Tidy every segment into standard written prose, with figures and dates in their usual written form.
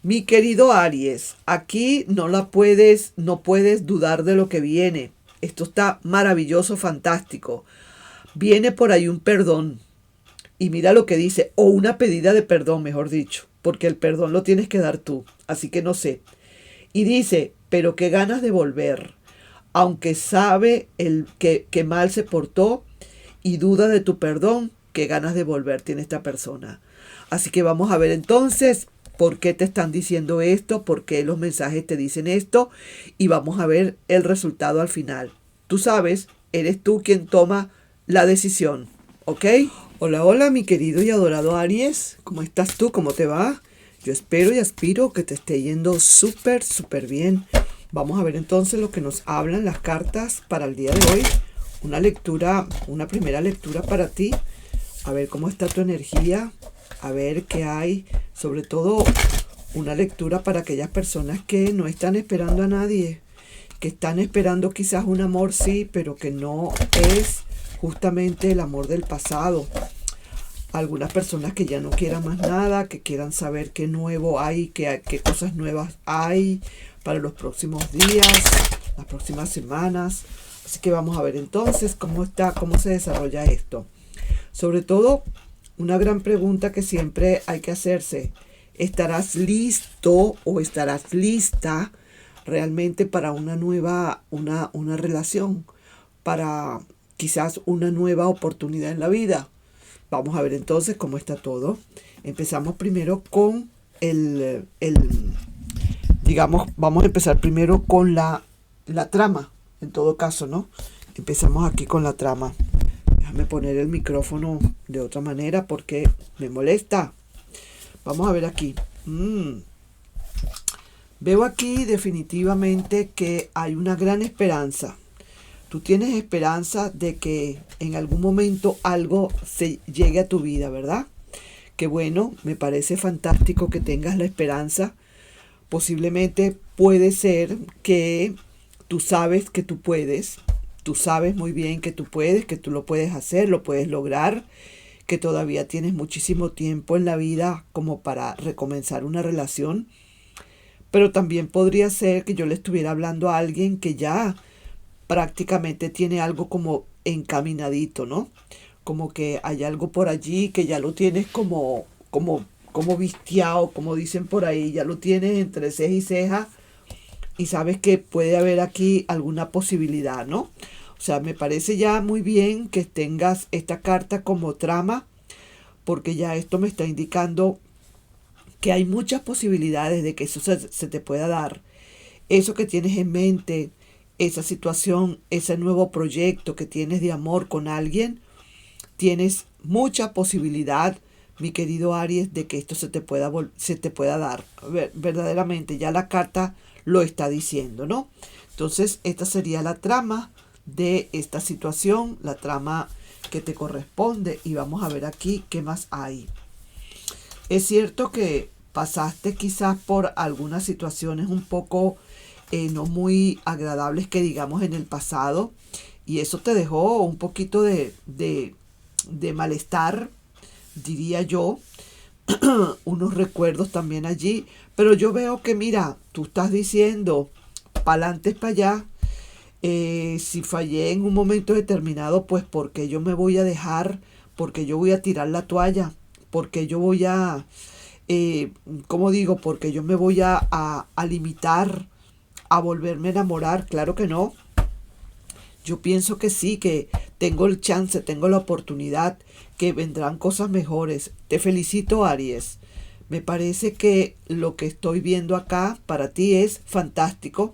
Mi querido Aries, aquí no puedes dudar de lo que viene. Esto está maravilloso, fantástico. Viene por ahí un perdón. Y mira lo que dice, o una pedida de perdón, mejor dicho, porque el perdón lo tienes que dar tú. Así que no sé. Y dice, pero qué ganas de volver. Aunque sabe que mal se portó y duda de tu perdón, qué ganas de volver tiene esta persona. Así que vamos a ver entonces por qué te están diciendo esto, por qué los mensajes te dicen esto y vamos a ver el resultado al final. Tú sabes, eres tú quien toma la decisión, ¿ok? Hola, hola, mi querido y adorado Aries. ¿Cómo estás tú? ¿Cómo te va? Yo espero y aspiro que te esté yendo súper, súper bien. Vamos a ver entonces lo que nos hablan las cartas para el día de hoy. Una primera lectura para ti. A ver cómo está tu energía. A ver qué hay. Sobre todo, una lectura para aquellas personas que no están esperando a nadie. Que están esperando quizás un amor, sí, pero que no es justamente el amor del pasado. Algunas personas que ya no quieran más nada, que quieran saber qué nuevo hay, qué cosas nuevas hay para los próximos días, las próximas semanas. Así que vamos a ver entonces cómo se desarrolla esto. Sobre todo, una gran pregunta que siempre hay que hacerse. ¿Estarás listo o estarás lista realmente para una relación? Para quizás una nueva oportunidad en la vida. Vamos a ver entonces cómo está todo. Empezamos primero con vamos a empezar primero con la trama, en todo caso, ¿no? Empezamos aquí con la trama. Déjame poner el micrófono de otra manera porque me molesta. Vamos a ver aquí. Veo aquí definitivamente que hay una gran esperanza. Tú tienes esperanza de que en algún momento algo se llegue a tu vida, ¿verdad? Que bueno, me parece fantástico que tengas la esperanza. Posiblemente puede ser que tú sabes que tú puedes. Tú sabes muy bien que tú puedes, que tú lo puedes hacer, lo puedes lograr, que todavía tienes muchísimo tiempo en la vida como para recomenzar una relación. Pero también podría ser que yo le estuviera hablando a alguien que ya prácticamente tiene algo como encaminadito, ¿no? Como que hay algo por allí que ya lo tienes como vistiado, como dicen por ahí, ya lo tienes entre ceja y ceja y sabes que puede haber aquí alguna posibilidad, ¿no? O sea, me parece ya muy bien que tengas esta carta como trama, porque ya esto me está indicando que hay muchas posibilidades de que eso se te pueda dar. Eso que tienes en mente, esa situación, ese nuevo proyecto que tienes de amor con alguien, tienes mucha posibilidad, mi querido Aries, de que esto se te pueda dar. Verdaderamente, ya la carta lo está diciendo, ¿no? Entonces, esta sería la trama de esta situación, la trama que te corresponde. Y vamos a ver aquí qué más hay. Es cierto que pasaste quizás por algunas situaciones un poco no muy agradables que digamos en el pasado y eso te dejó un poquito de malestar, diría yo, unos recuerdos también allí, pero yo veo que mira, tú estás diciendo pa'lante para allá. Si fallé en un momento determinado, pues porque yo me voy a dejar, porque yo voy a tirar la toalla, porque yo voy a ¿cómo digo? Porque yo me voy a limitar a volverme a enamorar. Claro que no. Yo pienso que sí, que tengo el chance, tengo la oportunidad, que vendrán cosas mejores. Te felicito, Aries. Me parece que lo que estoy viendo acá para ti es fantástico.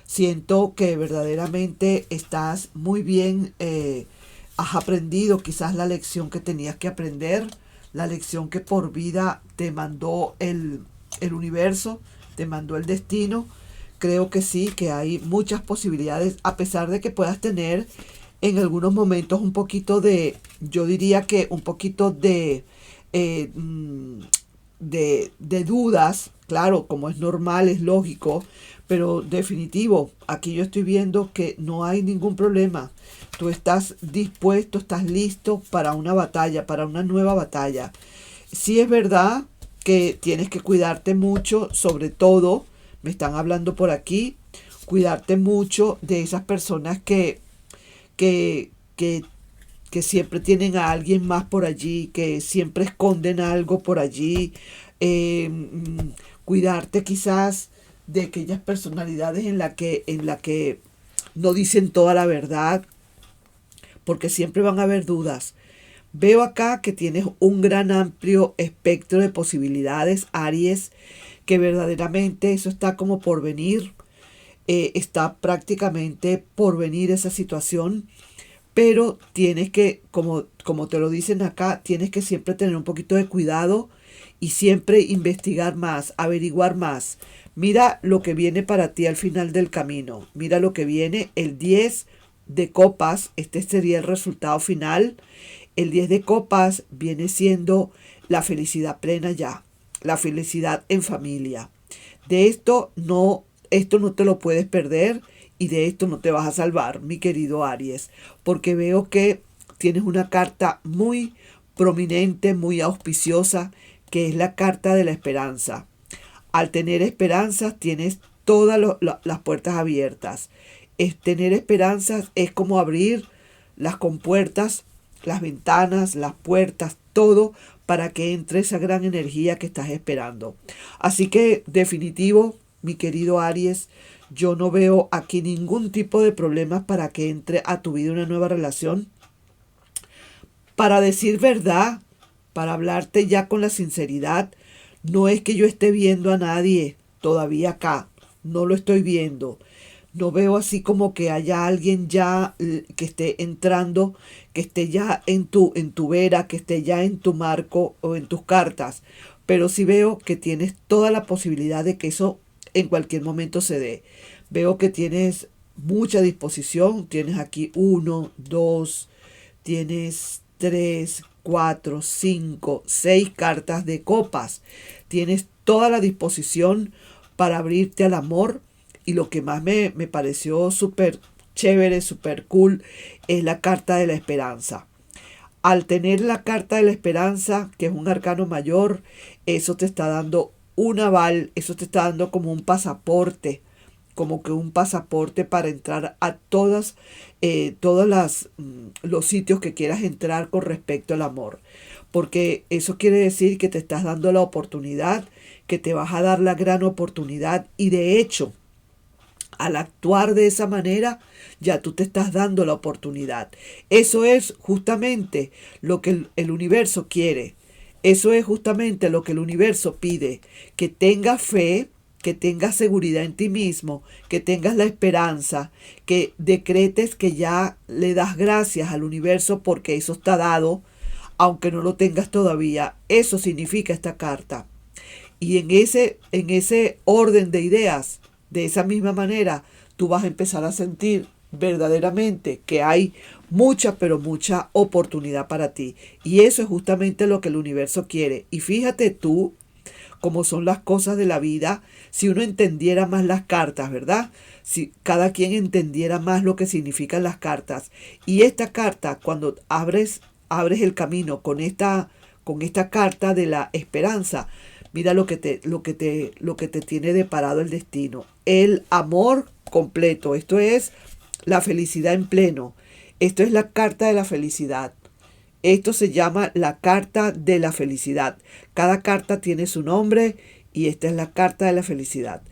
Siento que verdaderamente estás muy bien, has aprendido quizás la lección que tenías que aprender, la lección que por vida te mandó el universo, te mandó el destino. Creo que sí, que hay muchas posibilidades, a pesar de que puedas tener en algunos momentos un poquito yo diría que un poquito eh, mm, de dudas, claro, como es normal, es lógico, pero definitivo, aquí yo estoy viendo que no hay ningún problema. Tú estás dispuesto, estás listo para una batalla, para una nueva batalla. Sí es verdad que tienes que cuidarte mucho, sobre todo, me están hablando por aquí, cuidarte mucho de esas personas que, que, que siempre tienen a alguien más por allí, que siempre esconden algo por allí. Cuidarte quizás de aquellas personalidades en la que no dicen toda la verdad, porque siempre van a haber dudas. Veo acá que tienes un gran amplio espectro de posibilidades, Aries, que verdaderamente eso está como por venir, está prácticamente por venir esa situación, pero tienes que, como te lo dicen acá, tienes que siempre tener un poquito de cuidado y siempre investigar más, averiguar más. Mira lo que viene para ti al final del camino. Mira lo que viene, el 10 de copas, este sería el resultado final. El 10 de copas viene siendo la felicidad plena ya, la felicidad en familia. De esto no te lo puedes perder y de esto no te vas a salvar, mi querido Aries, porque veo que tienes una carta muy prominente, muy auspiciosa, que es la carta de la esperanza. Al tener esperanzas tienes todas las puertas abiertas. Tener esperanzas es como abrir las compuertas, las ventanas, las puertas, todo para que entre esa gran energía que estás esperando. Así que definitivo, mi querido Aries, yo no veo aquí ningún tipo de problemas para que entre a tu vida una nueva relación. Para decir verdad, para hablarte ya con la sinceridad, no es que yo esté viendo a nadie todavía acá, no lo estoy viendo. No veo así como que haya alguien ya que esté entrando, que esté ya en tu vera, que esté ya en tu marco o en tus cartas. Pero sí veo que tienes toda la posibilidad de que eso en cualquier momento se dé. Veo que tienes mucha disposición. Tienes aquí 1, 2, tienes 3, 4, 5, 6 cartas de copas. Tienes toda la disposición para abrirte al amor. Y lo que más me pareció súper chévere, súper cool, es la carta de la esperanza. Al tener la carta de la esperanza, que es un arcano mayor, eso te está dando un aval, eso te está dando como un pasaporte, como que un pasaporte para entrar a todos los sitios que quieras entrar con respecto al amor. Porque eso quiere decir que te estás dando la oportunidad, que te vas a dar la gran oportunidad y de hecho, al actuar de esa manera, ya tú te estás dando la oportunidad. Eso es justamente lo que el universo quiere. Eso es justamente lo que el universo pide. Que tengas fe, que tengas seguridad en ti mismo, que tengas la esperanza, que decretes que ya le das gracias al universo porque eso está dado, aunque no lo tengas todavía. Eso significa esta carta. Y en ese orden de ideas, de esa misma manera, tú vas a empezar a sentir verdaderamente que hay mucha, pero mucha oportunidad para ti. Y eso es justamente lo que el universo quiere. Y fíjate tú cómo son las cosas de la vida, si uno entendiera más las cartas, ¿verdad? Si cada quien entendiera más lo que significan las cartas. Y esta carta, cuando abres el camino con esta carta de la esperanza, mira lo que te tiene deparado el destino. El amor completo. Esto es la felicidad en pleno. Esto es la carta de la felicidad. Esto se llama la carta de la felicidad. Cada carta tiene su nombre y esta es la carta de la felicidad.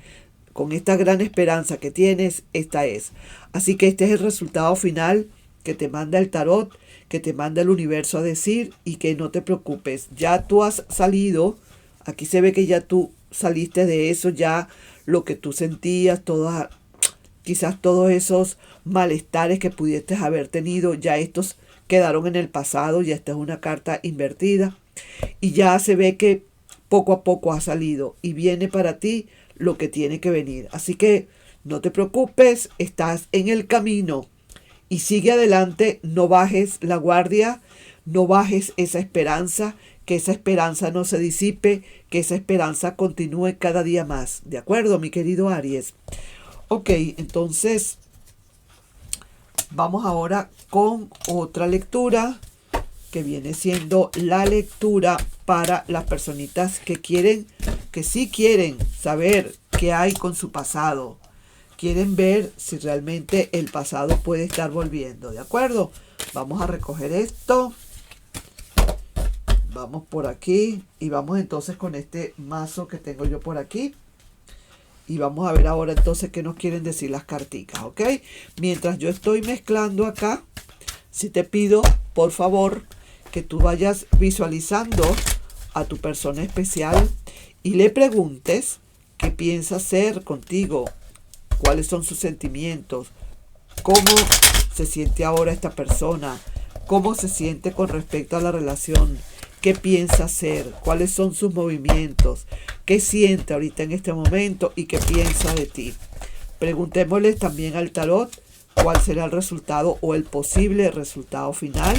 Con esta gran esperanza que tienes, esta es. Así que este es el resultado final que te manda el tarot, que te manda el universo a decir y que no te preocupes. Ya tú has salido. Aquí se ve que ya tú saliste de eso, ya lo que tú sentías, quizás todos esos malestares que pudiste haber tenido, ya estos quedaron en el pasado, ya esta es una carta invertida. Y ya se ve que poco a poco ha salido y viene para ti lo que tiene que venir. Así que no te preocupes, estás en el camino y sigue adelante, no bajes la guardia, no bajes esa esperanza, que esa esperanza no se disipe, que esa esperanza continúe cada día más. ¿De acuerdo, mi querido Aries? Ok, entonces vamos ahora con otra lectura. que viene siendo la lectura para las personitas que sí quieren saber qué hay con su pasado. Quieren ver si realmente el pasado puede estar volviendo, ¿de acuerdo? Vamos a recoger esto. Vamos por aquí y vamos entonces con este mazo que tengo yo por aquí. Y vamos a ver ahora entonces qué nos quieren decir las carticas, ¿ok? Mientras yo estoy mezclando acá, sí te pido, por favor, que tú vayas visualizando a tu persona especial y le preguntes qué piensa hacer contigo, cuáles son sus sentimientos, cómo se siente ahora esta persona, cómo se siente con respecto a la relación, qué piensa hacer, cuáles son sus movimientos, qué siente ahorita en este momento y qué piensa de ti. Preguntémosle también al tarot cuál será el resultado o el posible resultado final,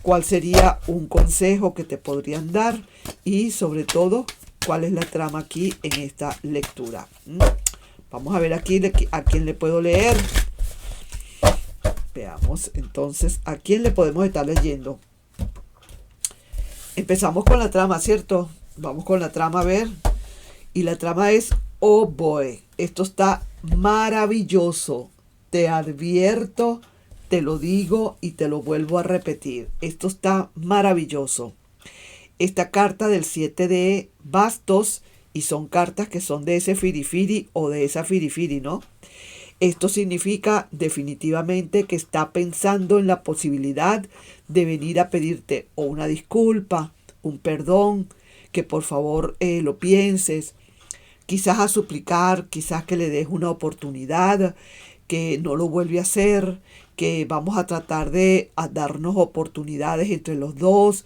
cuál sería un consejo que te podrían dar y sobre todo cuál es la trama aquí en esta lectura. Vamos a ver aquí a quién le puedo leer. Veamos entonces a quién le podemos estar leyendo. Empezamos con la trama, ¿cierto? Vamos con la trama a ver. Y la trama es, oh boy, esto está maravilloso. Te advierto, te lo digo y te lo vuelvo a repetir. Esto está maravilloso. Esta carta del 7 de bastos, y son cartas que son de ese firifiri o de esa firifiri, ¿no? Esto significa definitivamente que está pensando en la posibilidad de venir a pedirte o una disculpa, un perdón, que por favor lo pienses, quizás a suplicar, quizás que le des una oportunidad, que no lo vuelve a hacer, que vamos a tratar de darnos oportunidades entre los dos,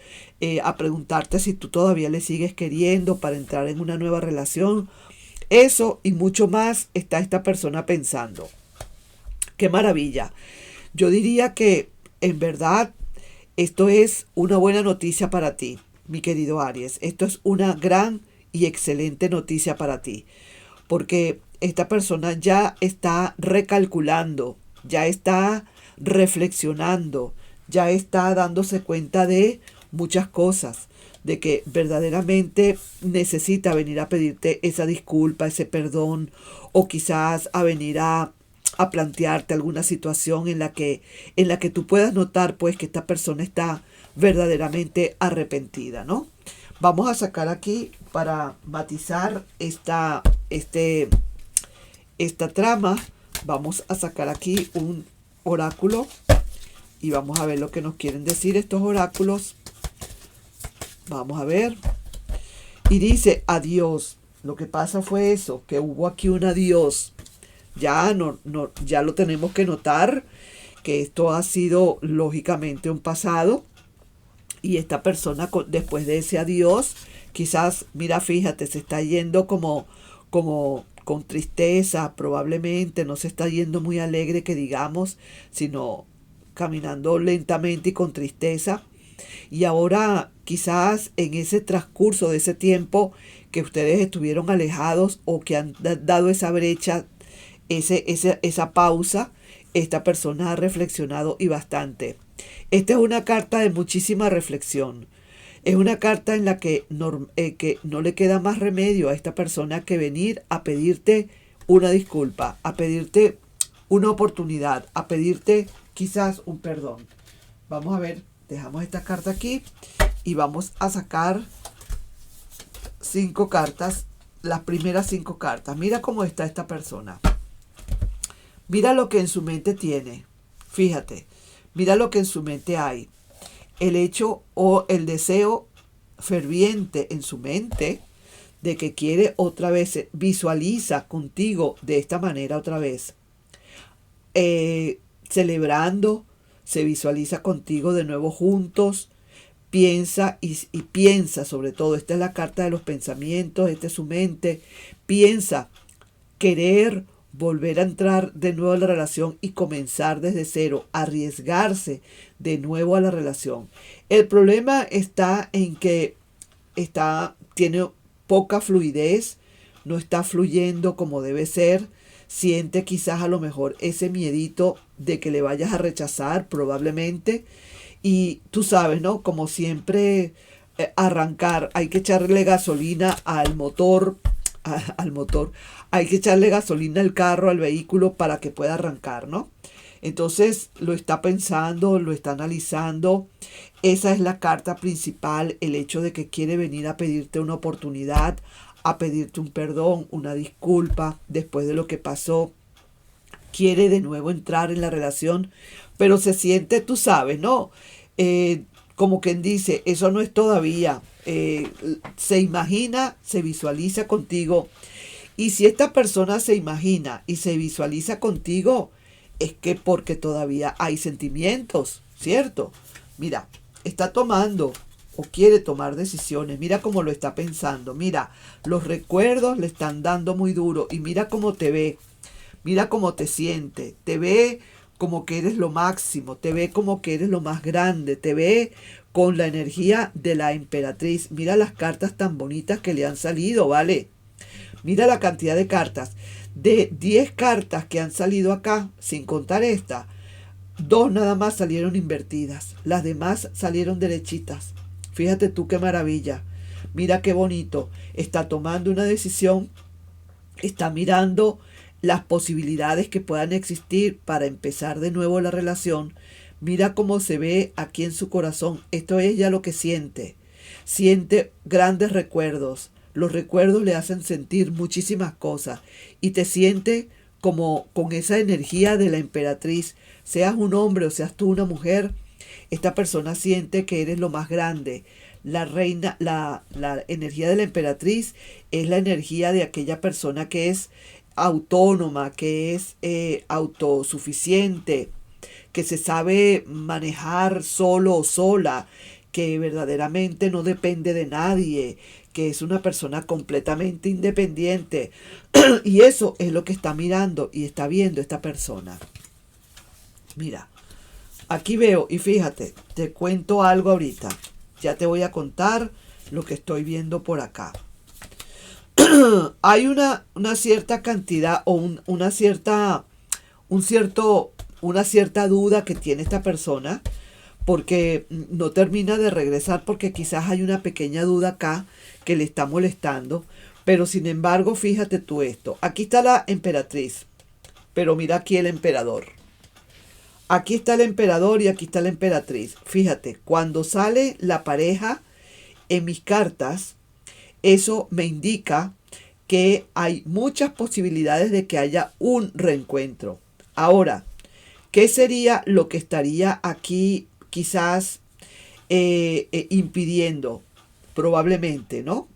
a preguntarte si tú todavía le sigues queriendo para entrar en una nueva relación. Eso y mucho más está esta persona pensando. ¡Qué maravilla! Yo diría que en verdad esto es una buena noticia para ti, mi querido Aries. Esto es una gran y excelente noticia para ti, porque esta persona ya está recalculando, ya está reflexionando, ya está dándose cuenta de muchas cosas, de que verdaderamente necesita venir a pedirte esa disculpa, ese perdón, o quizás a venir a plantearte alguna situación en la que tú puedas notar pues que esta persona está verdaderamente arrepentida, ¿no? Vamos a sacar aquí para matizar esta trama. Vamos a sacar aquí un oráculo y vamos a ver lo que nos quieren decir estos oráculos. Vamos a ver. Y dice adiós. Lo que pasa fue eso, que hubo aquí un adiós. Ya ya lo tenemos que notar, que esto ha sido lógicamente un pasado. Y esta persona después de ese adiós, quizás, mira, fíjate, se está yendo como con tristeza, probablemente no se está yendo muy alegre que digamos, sino caminando lentamente y con tristeza. Y ahora quizás en ese transcurso de ese tiempo que ustedes estuvieron alejados o que han dado esa brecha, esa pausa, esta persona ha reflexionado y bastante. Esta es una carta de muchísima reflexión. Es una carta en la que no le queda más remedio a esta persona que venir a pedirte una disculpa, a pedirte una oportunidad, a pedirte quizás un perdón. Vamos a ver, dejamos esta carta aquí y vamos a sacar 5 cartas, las primeras 5 cartas. Mira cómo está esta persona. Mira lo que en su mente tiene. Fíjate, mira lo que en su mente hay. El hecho o el deseo ferviente en su mente de que quiere otra vez, visualiza contigo de esta manera otra vez. Celebrando, se visualiza contigo de nuevo juntos, piensa y piensa sobre todo, esta es la carta de los pensamientos, esta es su mente, piensa querer volver a entrar de nuevo a la relación y comenzar desde cero, arriesgarse de nuevo a la relación. El problema está en que tiene poca fluidez, no está fluyendo como debe ser, siente quizás a lo mejor ese miedito de que le vayas a rechazar probablemente Y tú sabes, ¿no? Como siempre, arrancar, hay que echarle gasolina al motor, al motor, hay que echarle gasolina al carro, al vehículo para que pueda arrancar, ¿no? Entonces lo está pensando, lo está analizando. Esa es la carta principal, el hecho de que quiere venir a pedirte una oportunidad, a pedirte un perdón, una disculpa después de lo que pasó. Quiere de nuevo entrar en la relación, pero se siente, tú sabes, ¿no? Como quien dice, eso no es todavía. Se imagina, se visualiza contigo. Y si esta persona se imagina y se visualiza contigo, es que porque todavía hay sentimientos, ¿cierto? Mira, está tomando o quiere tomar decisiones. Mira cómo lo está pensando. Mira, los recuerdos le están dando muy duro y mira cómo te ve. Mira cómo te siente. Te ve como que eres lo máximo. Te ve como que eres lo más grande. Te ve con la energía de la emperatriz. Mira las cartas tan bonitas que le han salido, ¿vale? Mira la cantidad de cartas. De 10 cartas que han salido acá, sin contar esta, 2 nada más salieron invertidas. Las demás salieron derechitas. Fíjate tú qué maravilla. Mira qué bonito. Está tomando una decisión. Está mirando las posibilidades que puedan existir para empezar de nuevo la relación. Mira cómo se ve aquí en su corazón. Esto es ya lo que siente. Siente grandes recuerdos. Los recuerdos le hacen sentir muchísimas cosas y te siente como con esa energía de la emperatriz. Seas un hombre o seas tú una mujer, esta persona siente que eres lo más grande. La reina, la energía de la emperatriz es la energía de aquella persona que es autónoma, que es autosuficiente, que se sabe manejar solo o sola, que verdaderamente no depende de nadie, que es una persona completamente independiente. Y eso es lo que está mirando y está viendo esta persona. Mira, aquí veo, y fíjate, te cuento algo ahorita. Ya te voy a contar lo que estoy viendo por acá. Hay una cierta cantidad o una cierta duda que tiene esta persona, porque no termina de regresar, porque quizás hay una pequeña duda acá que le está molestando. Pero sin embargo, fíjate tú esto. Aquí está la emperatriz, pero mira aquí el emperador. Aquí está el emperador y aquí está la emperatriz. Fíjate, cuando sale la pareja en mis cartas, eso me indica que hay muchas posibilidades de que haya un reencuentro. Ahora, ¿qué sería lo que estaría aquí quizás impidiendo? Probablemente, ¿no?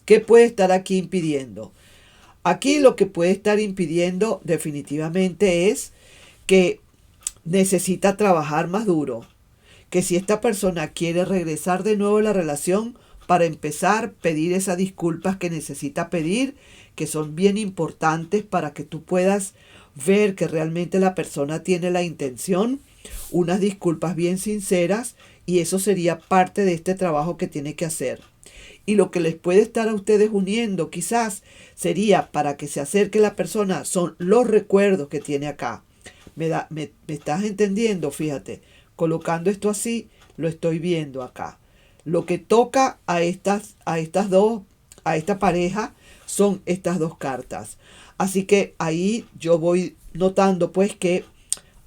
¿Qué puede estar aquí impidiendo? Aquí lo que puede estar impidiendo definitivamente es que necesita trabajar más duro. Que si esta persona quiere regresar de nuevo a la relación, para empezar, pedir esas disculpas que necesita pedir, que son bien importantes para que tú puedas ver que realmente la persona tiene la intención, unas disculpas bien sinceras, y eso sería parte de este trabajo que tiene que hacer. Y lo que les puede estar a ustedes uniendo quizás sería para que se acerque la persona, son los recuerdos que tiene acá. ¿Me estás entendiendo? Fíjate, colocando esto así, lo estoy viendo acá. Lo que toca a esta pareja son estas dos cartas. Así que ahí yo voy notando pues que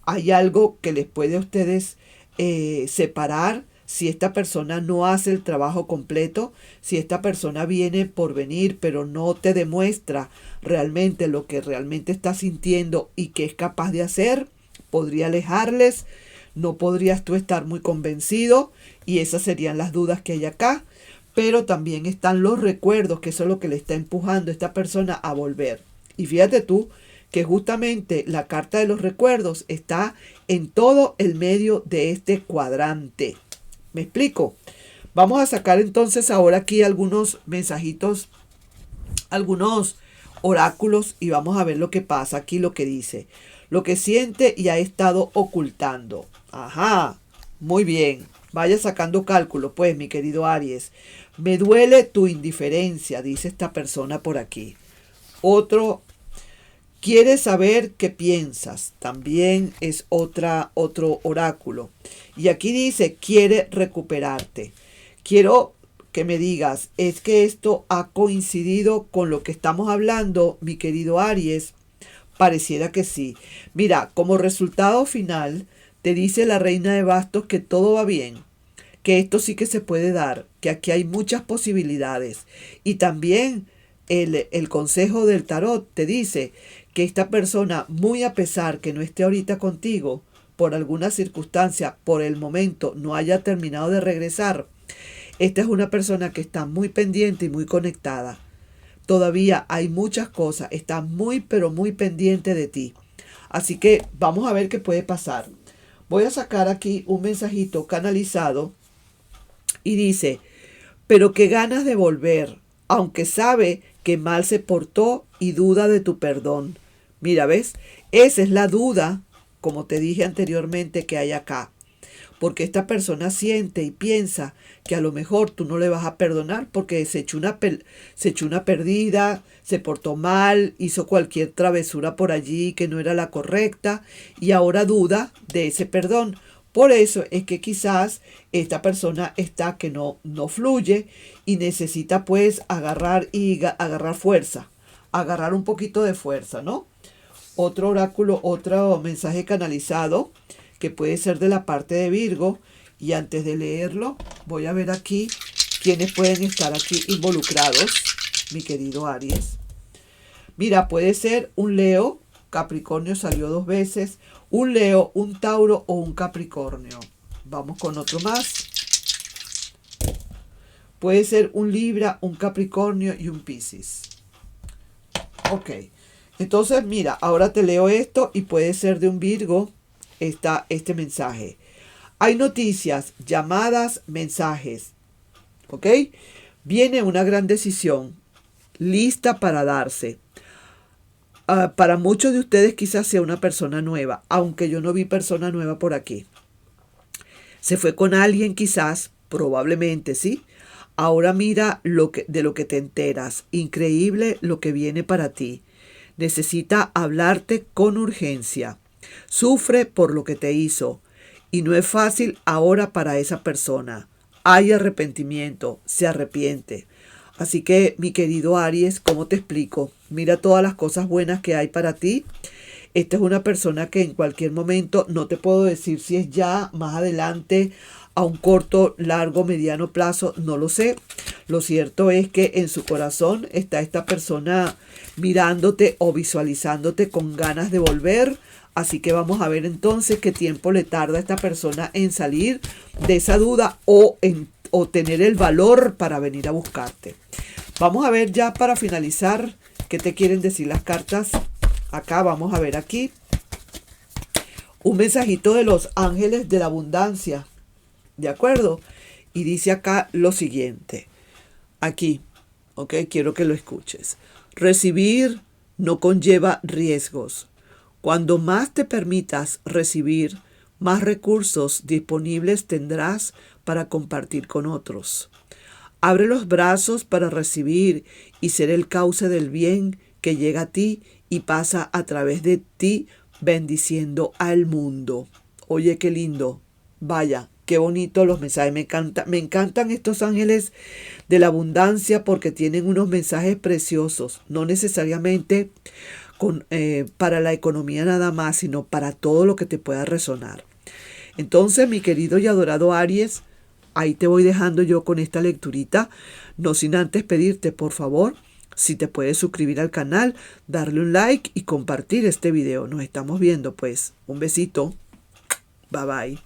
hay algo que les puede a ustedes separar si esta persona no hace el trabajo completo, si esta persona viene por venir pero no te demuestra realmente lo que realmente está sintiendo y que es capaz de hacer, podría alejarles. No podrías tú estar muy convencido y esas serían las dudas que hay acá, pero también están los recuerdos, que eso es lo que le está empujando a esta persona a volver. Y fíjate tú que justamente la carta de los recuerdos está en todo el medio de este cuadrante. ¿Me explico? Vamos a sacar entonces ahora aquí algunos mensajitos, algunos oráculos y vamos a ver lo que pasa aquí, lo que dice. Lo que siente y ha estado ocultando. Ajá, muy bien. Vaya sacando cálculo, pues, mi querido Aries. Me duele tu indiferencia, dice esta persona por aquí. Otro Quiere saber qué piensas. También es otro oráculo. Y aquí dice, quiere recuperarte. Quiero que me digas, ¿es que esto ha coincidido con lo que estamos hablando, mi querido Aries? Pareciera que sí. Mira, como resultado final, te dice la reina de bastos que todo va bien, que esto sí que se puede dar, que aquí hay muchas posibilidades. Y también el consejo del tarot te dice que esta persona, muy a pesar que no esté ahorita contigo, por alguna circunstancia, por el momento, no haya terminado de regresar, esta es una persona que está muy pendiente y muy conectada. Todavía hay muchas cosas, está muy pero muy pendiente de ti. Así que vamos a ver qué puede pasar. Voy a sacar aquí un mensajito canalizado y dice, pero qué ganas de volver, aunque sabe que mal se portó y duda de tu perdón. Mira, ¿ves? Esa es la duda, como te dije anteriormente, que hay acá. Porque esta persona siente y piensa que a lo mejor tú no le vas a perdonar porque se echó una perdida, se portó mal, hizo cualquier travesura por allí que no era la correcta y ahora duda de ese perdón. Por eso es que quizás esta persona está que no fluye y necesita pues agarrar fuerza, agarrar un poquito de fuerza, ¿no? Otro oráculo, otro mensaje canalizado que puede ser de la parte de Virgo. Y antes de leerlo, voy a ver aquí quiénes pueden estar aquí involucrados, mi querido Aries. Mira, puede ser un Leo, Capricornio salió 2 veces, un Leo, un Tauro o un Capricornio. Vamos con otro más. Puede ser un Libra, un Capricornio y un Piscis. Ok, entonces mira, ahora te leo esto y puede ser de un Virgo. Está este mensaje. Hay noticias, llamadas, mensajes. ¿Ok? Viene una gran decisión, lista para darse. Para muchos de ustedes quizás sea una persona nueva, aunque yo no vi persona nueva por aquí. Se fue con alguien quizás, probablemente, ¿sí? Ahora mira de lo que te enteras. Increíble lo que viene para ti. Necesita hablarte con urgencia. Sufre por lo que te hizo y no es fácil ahora para esa persona. Hay arrepentimiento, se arrepiente. Así que, mi querido Aries, ¿cómo te explico? Mira todas las cosas buenas que hay para ti. Esta es una persona que en cualquier momento, no te puedo decir si es ya, más adelante, a un corto, largo, mediano plazo, no lo sé. Lo cierto es que en su corazón está esta persona mirándote o visualizándote con ganas de volver. Así que vamos a ver entonces qué tiempo le tarda a esta persona en salir de esa duda o tener el valor para venir a buscarte. Vamos a ver ya para finalizar qué te quieren decir las cartas. Acá vamos a ver aquí un mensajito de los ángeles de la abundancia. ¿De acuerdo? Y dice acá lo siguiente. Aquí, ok, quiero que lo escuches. Recibir no conlleva riesgos. Cuando más te permitas recibir, más recursos disponibles tendrás para compartir con otros. Abre los brazos para recibir y ser el cauce del bien que llega a ti y pasa a través de ti, bendiciendo al mundo. Oye, qué lindo. Vaya, qué bonito los mensajes. Me encantan estos ángeles de la abundancia porque tienen unos mensajes preciosos. No necesariamente para la economía nada más, sino para todo lo que te pueda resonar. Entonces, mi querido y adorado Aries, ahí te voy dejando yo con esta lecturita, no sin antes pedirte, por favor, si te puedes suscribir al canal, darle un like y compartir este video. Nos estamos viendo, pues. Un besito. Bye bye.